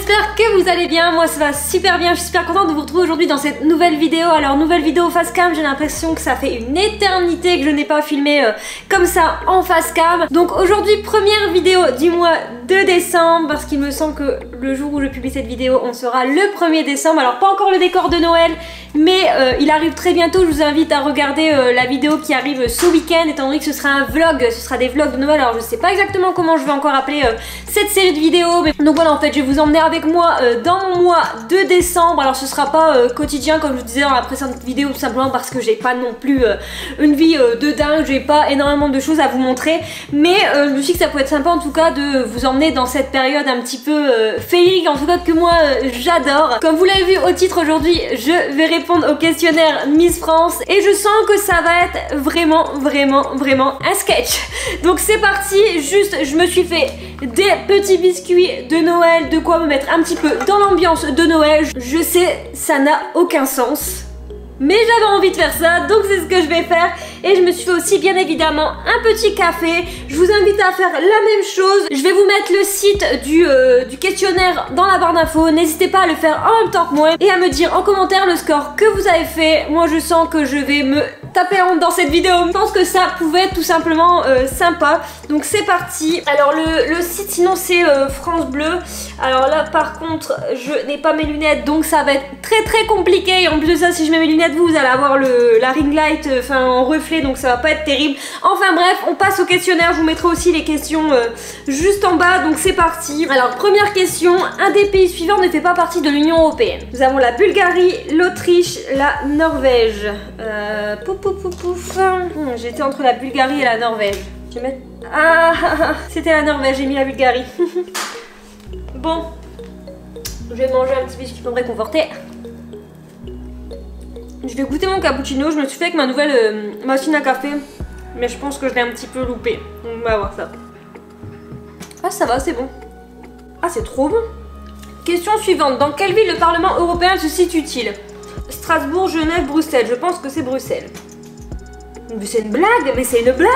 j'espère que vous allez bien, moi ça va super bien, je suis super contente de vous retrouver aujourd'hui dans cette nouvelle vidéo. Alors nouvelle vidéo face cam, j'ai l'impression que ça fait une éternité que je n'ai pas filmé comme ça en face cam. Donc aujourd'hui première vidéo du mois de décembre, parce qu'il me semble que le jour où je publie cette vidéo on sera le 1er décembre. Alors pas encore le décor de Noël, mais il arrive très bientôt. Je vous invite à regarder la vidéo qui arrive ce week-end, étant donné que ce sera un vlog, ce sera des vlogs de Noël. Alors je sais pas exactement comment je vais encore appeler cette série de vidéos, mais donc voilà, en fait je vais vous emmener avec moi dans mon mois de décembre. Alors ce sera pas quotidien comme je vous disais dans la précédente vidéo, tout simplement parce que j'ai pas non plus une vie de dingue, j'ai pas énormément de choses à vous montrer, mais je me suis dit que ça pouvait être sympa en tout cas de vous emmener dans cette période un petit peu féerique, en tout cas que moi j'adore. Comme vous l'avez vu au titre, aujourd'hui je vais répondre au questionnaire Miss France et je sens que ça va être vraiment un sketch. Donc c'est parti, juste je me suis fait des petits biscuits de Noël, de quoi me mettre un petit peu dans l'ambiance de Noël. Je sais, ça n'a aucun sens, mais j'avais envie de faire ça, donc c'est ce que je vais faire. Et je me suis fait aussi bien évidemment un petit café. Je vous invite à faire la même chose. Je vais vous mettre le site du questionnaire dans la barre d'infos. N'hésitez pas à le faire en même temps que moi et à me dire en commentaire le score que vous avez fait. Moi je sens que je vais me taper honte dans cette vidéo. Je pense que ça pouvait être tout simplement sympa. Donc c'est parti. Alors le site sinon c'est France Bleu. Alors là par contre je n'ai pas mes lunettes, donc ça va être très compliqué. Et en plus de ça, si je mets mes lunettes, vous allez avoir la ring light en reflet, donc ça va pas être terrible. Enfin bref, on passe au questionnaire. Je vous mettrai aussi les questions juste en bas, donc c'est parti. Alors première question, un des pays suivants ne fait pas partie de l'Union Européenne. Nous avons la Bulgarie, l'Autriche, la Norvège. J'étais entre la Bulgarie et la Norvège. Je vais mettre... Ah, c'était la Norvège, j'ai mis la Bulgarie. Bon, je vais manger un petit biscuit pour me réconforter. Je vais goûter mon cappuccino. Je me suis fait avec ma nouvelle machine à café, mais je pense que je l'ai un petit peu loupé. On va voir ça. Ah ça va, c'est bon. Ah c'est trop bon. Question suivante. Dans quelle ville le Parlement européen se situe-t-il? Strasbourg, Genève, Bruxelles. Je pense que c'est Bruxelles. Mais c'est une blague, mais c'est une blague.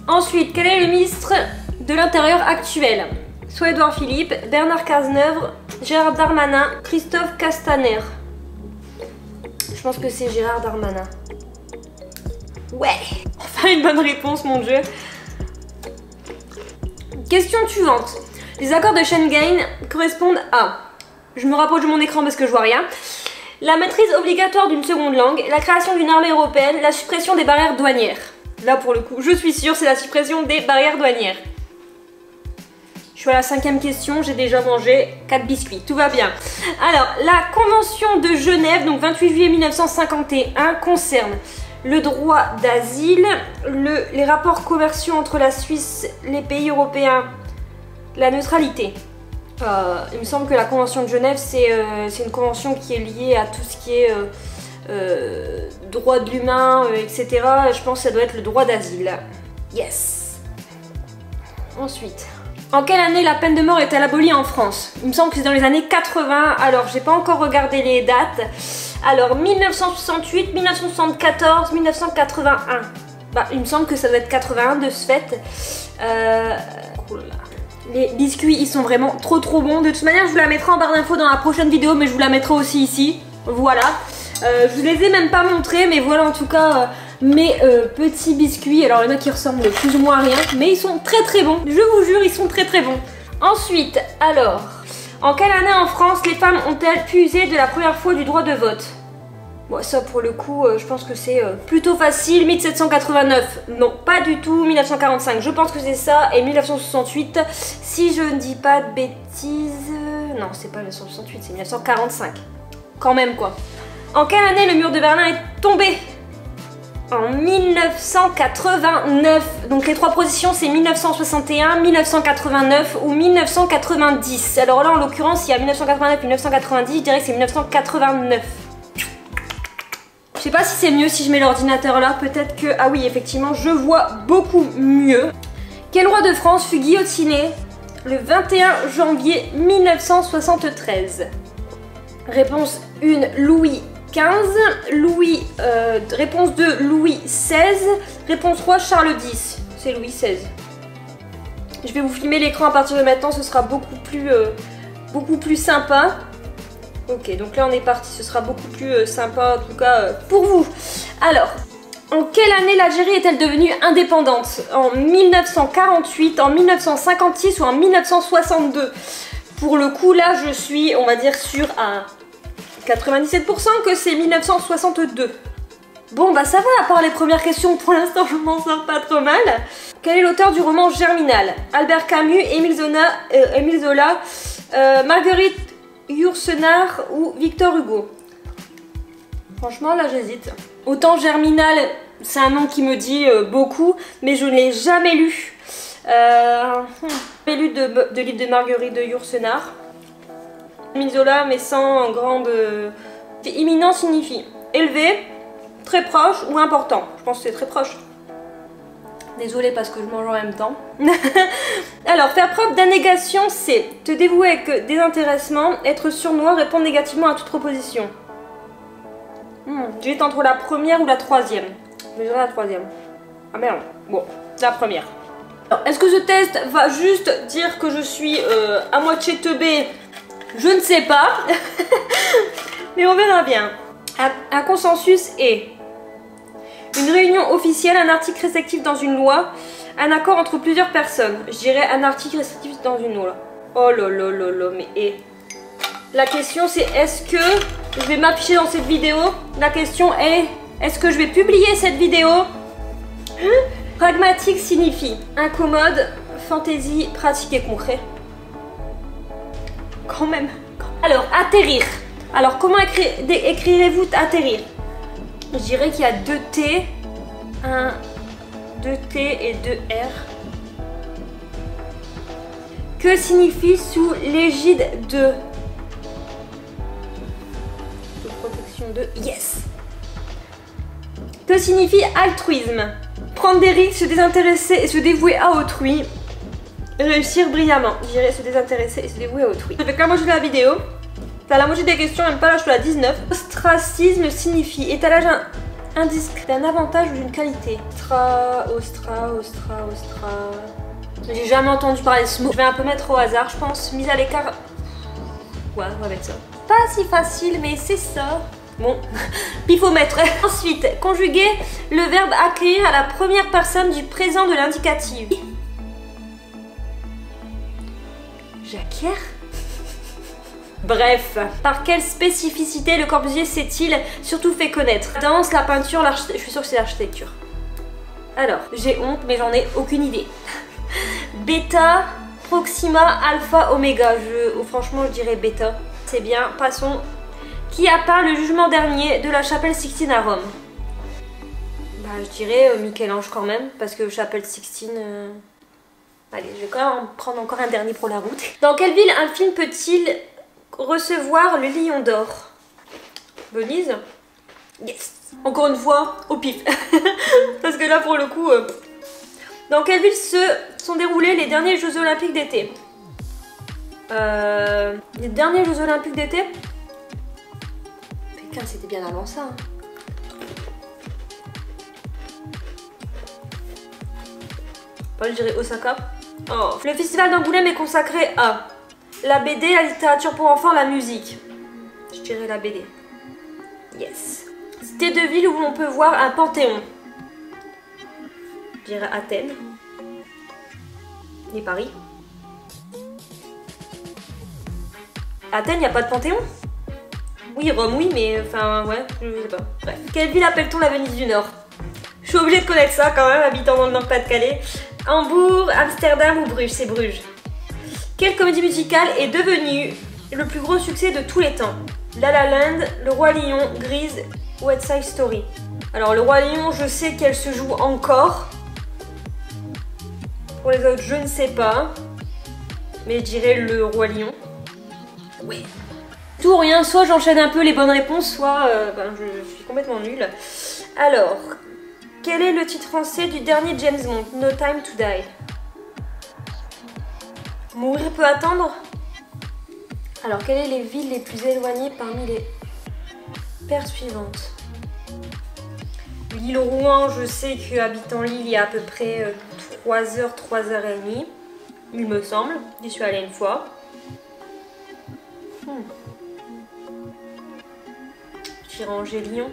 Ensuite, quel est le ministre de l'Intérieur actuel? Soit Édouard Philippe, Bernard Cazeneuve, Gérard Darmanin, Christophe Castaner. Je pense que c'est Gérard Darmanin. Ouais. Enfin une bonne réponse, mon dieu. Question suivante. Les accords de Schengen correspondent à... Je me rapproche de mon écran parce que je vois rien. La maîtrise obligatoire d'une seconde langue, la création d'une armée européenne, la suppression des barrières douanières. Là pour le coup, je suis sûre, c'est la suppression des barrières douanières. Je suis à la 5e question, j'ai déjà mangé 4 biscuits, tout va bien. Alors, la Convention de Genève, donc 28 juillet 1951, concerne le droit d'asile, les rapports commerciaux entre la Suisse, les pays européens, la neutralité. Il me semble que la Convention de Genève, c'est une convention qui est liée à tout ce qui est droit de l'humain, etc. Je pense que ça doit être le droit d'asile. Yes. Ensuite... En quelle année la peine de mort est-elle abolie en France? Il me semble que c'est dans les années 80. Alors, j'ai pas encore regardé les dates. Alors, 1968, 1974, 1981. Bah, il me semble que ça doit être 81 de ce fait. Les biscuits, ils sont vraiment trop bons. De toute manière, je vous la mettrai en barre d'infos dans la prochaine vidéo, mais je vous la mettrai aussi ici. Voilà. Je vous les ai même pas montrés, mais voilà en tout cas... mes petits biscuits. Alors il y en a qui ressemblent plus ou moins à rien, mais ils sont très bons. Je vous jure, ils sont très bons. Ensuite, alors, en quelle année en France les femmes ont-elles pu user de la première fois du droit de vote? Bon, ça pour le coup, je pense que c'est plutôt facile. 1789, non, pas du tout. 1945, je pense que c'est ça. Et 1968, si je ne dis pas de bêtises... Non, c'est pas 1968, c'est 1945. Quand même quoi. En quelle année le mur de Berlin est tombé? En 1989, donc les trois positions c'est 1961, 1989 ou 1990. Alors là en l'occurrence il y a 1989 et 1990, je dirais que c'est 1989. Je sais pas si c'est mieux si je mets l'ordinateur là, peut-être que... Ah oui effectivement je vois beaucoup mieux. Quel roi de France fut guillotiné le 21 janvier 1973? Réponse 1, Louis XV, réponse 2, Louis XVI, réponse 3, Charles X. C'est Louis XVI. Je vais vous filmer l'écran à partir de maintenant, ce sera beaucoup beaucoup plus sympa. Ok, donc là on est parti, ce sera beaucoup plus sympa en tout cas pour vous. Alors, en quelle année l'Algérie est-elle devenue indépendante? En 1948, en 1956 ou en 1962? Pour le coup là je suis, on va dire, sûre à 97% que c'est 1962. Bon bah ça va, à part les premières questions, pour l'instant je m'en sors pas trop mal. Quel est l'auteur du roman Germinal? Albert Camus, Émile Zola, Marguerite Yourcenar ou Victor Hugo? Franchement là j'hésite. Autant Germinal, c'est un nom qui me dit beaucoup, mais je ne l'ai jamais lu. J'ai lu de livres de Marguerite de Yourcenar. Émile Zola, mais sans grande... Imminent signifie élevé, très proche ou important. Je pense que c'est très proche. Désolée parce que je mange en même temps. Alors, faire preuve d'abnégation, c'est te dévouer avec désintéressement, être sournois, répondre négativement à toute proposition. J'hésite entre la première ou la troisième. Je vais dire la troisième. Ah merde. Bon, la première. Est-ce que ce test va juste dire que je suis à moitié teubée? Je ne sais pas. Mais on verra bien. Un consensus est une réunion officielle, un article restrictif dans une loi, un accord entre plusieurs personnes. Je dirais un article restrictif dans une loi. Oh là là là là, mais la question c'est est-ce que je vais m'afficher dans cette vidéo? La question est est-ce que je vais publier cette vidéo? Pragmatique signifie incommode, fantaisie, pratique et concret. Quand même. Alors, atterrir. Alors, comment écrirez-vous atterrir? Je dirais qu'il y a 2 T, 2 T et 2 R. Que signifie sous l'égide de protection de... Yes. Que signifie altruisme? Prendre des risques, se désintéresser et se dévouer à autrui. Réussir brillamment. Je dirais se désintéresser et se dévouer à autrui. Ça fait que la moitié de la vidéo. T'as la moitié des questions, même pas là, je suis à 19. Ostracisme signifie étalage indiscret d'un avantage ou d'une qualité. Ostra. J'ai jamais entendu parler de ce mot. Je vais un peu mettre au hasard, je pense. Mise à l'écart. Ouais, on va mettre ça. Pas si facile, mais c'est ça. Bon, il faut mettre. Ensuite, conjuguer le verbe accueillir à la première personne du présent de l'indicatif. J'acquiers. Bref, par quelle spécificité le Corbusier s'est-il surtout fait connaître? La danse, la peinture, je suis sûre que c'est l'architecture. Alors, j'ai honte, mais j'en ai aucune idée. Bêta, Proxima, Alpha, Oméga. Franchement, je dirais bêta. C'est bien, passons. Qui a peint le Jugement dernier de la chapelle Sixtine à Rome? Bah, je dirais Michel-Ange quand même, parce que chapelle Sixtine... Allez, je vais quand même prendre encore un dernier pour la route. Dans quelle ville un film peut-il recevoir le Lion d'Or? Venise? Yes. Encore une fois, au pif. Parce que là, pour le coup... Dans quelle ville se sont déroulés les derniers Jeux Olympiques d'été? Les derniers Jeux Olympiques d'été? Putain, c'était bien avant ça. Hein. Moi, je dirais Osaka. Oh. Le festival d'Angoulême est consacré à la BD, la littérature pour enfants, la musique. Je dirais la BD. Yes. Cité de ville où l'on peut voir un panthéon. Je dirais Athènes. Et Paris. Athènes, il n'y a pas de panthéon? Oui, Rome, oui, mais enfin, ouais, je sais pas. Bref. Quelle ville appelle-t-on la Venise du Nord? Je suis obligée de connaître ça quand même, habitant dans le Nord-Pas-de-Calais. Hambourg, Amsterdam ou Bruges? C'est Bruges. Quelle comédie musicale est devenue le plus gros succès de tous les temps? La La Land, Le Roi Lion, Grease, West Side Story. Alors, Le Roi Lion, je sais qu'elle se joue encore. Pour les autres, je ne sais pas. Mais je dirais Le Roi Lion. Oui. Tout ou rien, soit j'enchaîne un peu les bonnes réponses, soit je suis complètement nulle. Alors, quel est le titre français du dernier James Bond? No Time to Die. Mourir peut attendre? Alors, quelles sont les villes les plus éloignées parmi les paires suivantes? L'île Rouen, je sais qu'habitant l'île, il y a à peu près 3 heures, 3 heures et demie. Il me semble. J'y suis allée une fois. J'ai rangé Lyon.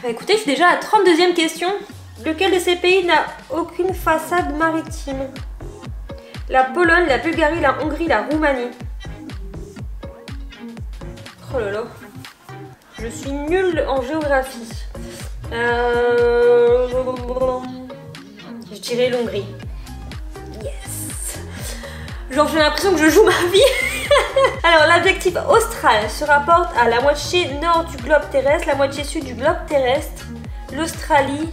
Bah écoutez, je suis déjà à la 32e question. Lequel de ces pays n'a aucune façade maritime? La Pologne, la Bulgarie, la Hongrie, la Roumanie. Oh là là. Je suis nulle en géographie. Je dirais l'Hongrie. Yes. Genre j'ai l'impression que je joue ma vie. Alors l'adjectif austral se rapporte à la moitié nord du globe terrestre, la moitié sud du globe terrestre, l'Australie,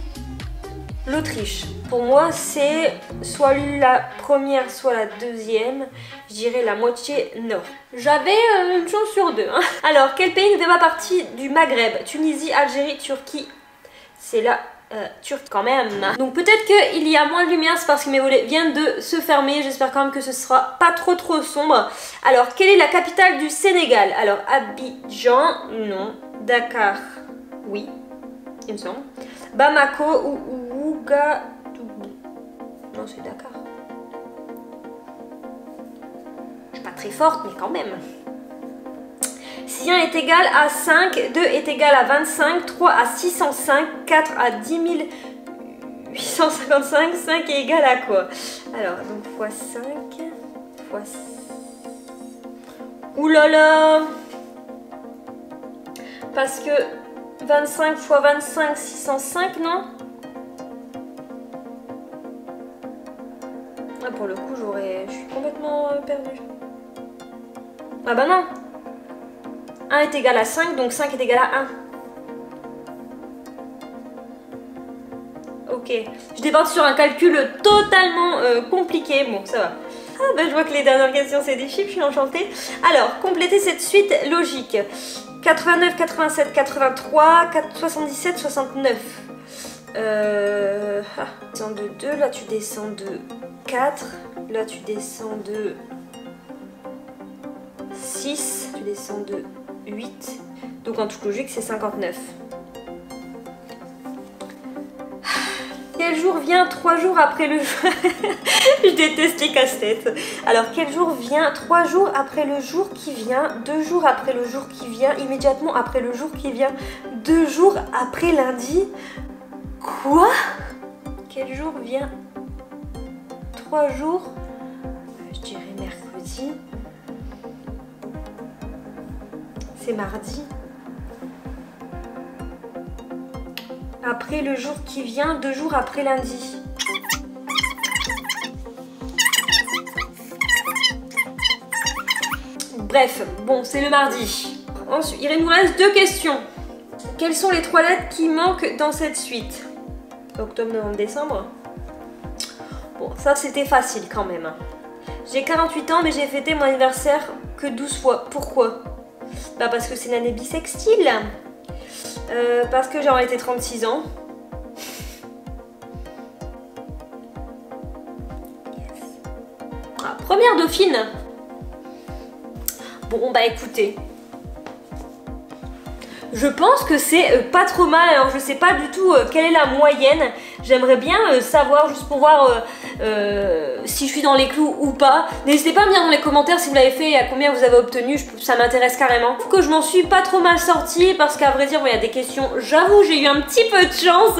l'Autriche. Pour moi c'est soit la première soit la deuxième. Je dirais la moitié nord. J'avais une chance sur deux. Hein. Alors quel pays ne fait pas partie du Maghreb? Tunisie, Algérie, Turquie. C'est la Turquie quand même. Donc peut-être qu'il y a moins de lumière, c'est parce que mes volets viennent de se fermer. J'espère quand même que ce sera pas trop sombre. Alors quelle est la capitale du Sénégal? Alors Abidjan, non. Dakar, oui, il me semble. Bamako ou Ouagadougou. Non, c'est Dakar. Je suis pas très forte, mais quand même. Si 1 est égal à 5, 2 est égal à 25, 3 à 605, 4 à 10 855, 5 est égal à quoi? Alors, donc x 5, x... Oulala! Parce que 25 x 25, 605, non? Ah, pour le coup, je suis complètement perdue. Ah bah non! 1 est égal à 5, donc 5 est égal à 1. Ok. Je déborde sur un calcul totalement compliqué. Bon, ça va. Ah bah je vois que les dernières questions c'est des chiffres, je suis enchantée. Alors, complétez cette suite logique. 89, 87, 83, 77, 69. Descends de 2, là tu descends de 4, là tu descends de 6, tu descends de 8, donc en toute logique c'est 59. Quel jour vient 3 jours après le jour? Je déteste les casse-têtes. Alors quel jour vient 3 jours après le jour qui vient, 2 jours après le jour qui vient, immédiatement après le jour qui vient, 2 jours après lundi? Quoi? Quel jour vient 3 jours? Je dirais mercredi. C'est mardi. Après le jour qui vient, 2 jours après lundi. Bref, bon, c'est le mardi. Ensuite, il nous reste 2 questions. Quelles sont les 3 lettres qui manquent dans cette suite? Octobre, novembre, décembre. Bon, ça c'était facile quand même. J'ai 48 ans, mais j'ai fêté mon anniversaire que 12 fois. Pourquoi? Bah parce que c'est l'année bissextile. Parce que j'ai en été 36 ans. Yes. Ah, première dauphine. Bon bah écoutez. Je pense que c'est pas trop mal. Alors je sais pas du tout quelle est la moyenne. J'aimerais bien savoir juste pour voir si je suis dans les clous ou pas. N'hésitez pas à me dire dans les commentaires si vous l'avez fait et à combien vous avez obtenu. Ça m'intéresse carrément. Que je m'en suis pas trop mal sortie parce qu'à vrai dire il y a des questions. J'avoue j'ai eu un petit peu de chance,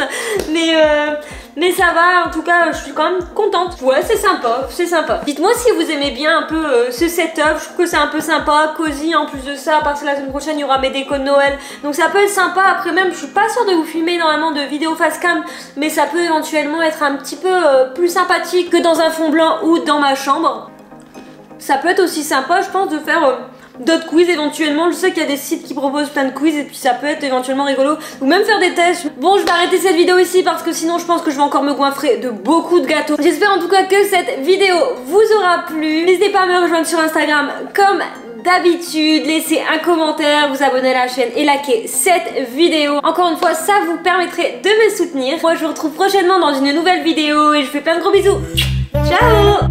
mais ça va. En tout cas je suis quand même contente. Ouais c'est sympa, c'est sympa. Dites-moi si vous aimez bien un peu ce setup. Je trouve que c'est un peu sympa, cosy en plus de ça parce que la semaine prochaine il y aura mes décos de Noël. Donc ça peut être sympa. Après même je suis pas sûre de vous filmer énormément de vidéos face cam, mais ça peut éventuellement être un petit peu plus sympathique que dans un fond blanc ou dans ma chambre. Ça peut être aussi sympa je pense de faire d'autres quiz éventuellement. Je sais qu'il y a des sites qui proposent plein de quiz et puis ça peut être éventuellement rigolo. Ou même faire des tests. Bon je vais arrêter cette vidéo ici parce que sinon je pense que je vais encore me goinfrer de beaucoup de gâteaux. J'espère en tout cas que cette vidéo vous aura plu. N'hésitez pas à me rejoindre sur Instagram comme d'habitude, laissez un commentaire, vous abonner à la chaîne et liker cette vidéo. Encore une fois, ça vous permettrait de me soutenir. Moi, je vous retrouve prochainement dans une nouvelle vidéo et je vous fais plein de gros bisous. Ciao!